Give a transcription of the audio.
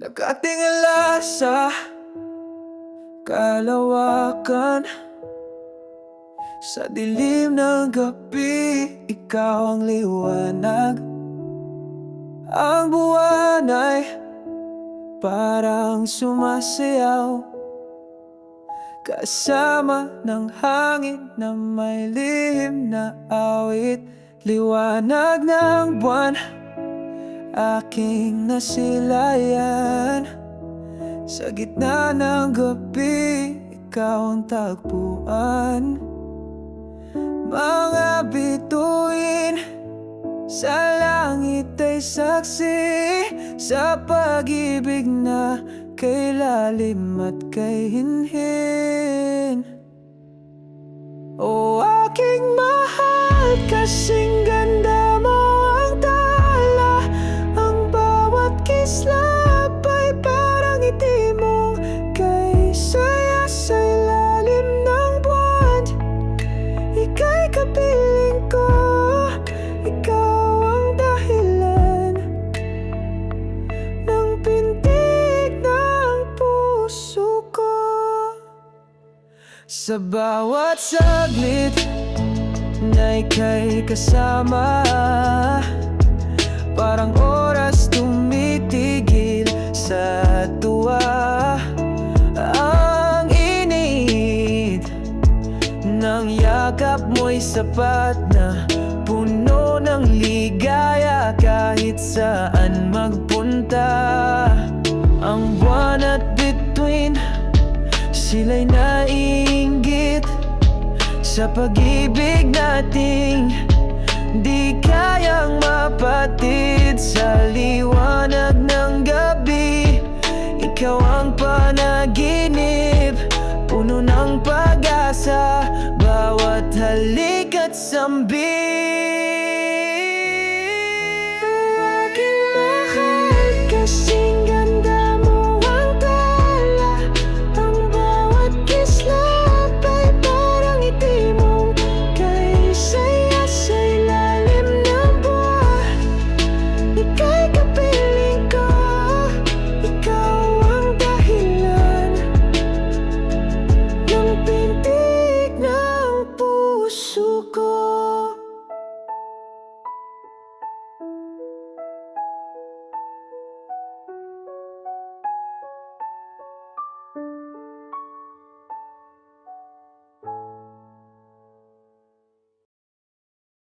Nakatingala sa kalawakan, sa dilim ng gabi, ikaw ang liwanag. Ang buwan ay parang sumasayaw, kasama ng hangin na may lihim na awit. Liwanag ng buwan, aking nasilayan. Sa gitna ng gabi, ikaw ang tagpuan. Mga bituin sa langit ay saksi sa pag-ibig na kay lalim at kay hinhin. O aking mahal, kasing ganda mo ang tala. Ang bawat kislap ay parang ngiti mong kay saya sa ilalim ng buwan. Ika'y kapiling ko, ikaw ang dahilan ng pintig ng puso ko. Sa bawat saglit na ika'y kasama, parang oras tumitigil sa tuwa. Ang init ng yakap mo'y sapat na puno ng ligaya kahit saan magpunta. Ang buwan at bituin, sila'y naiinggit sa pag-ibig nating di kayang mapatid. Sa liwanag ng gabi, ikaw ang panaginip, puno ng pag-asa. Bawat halik at sambi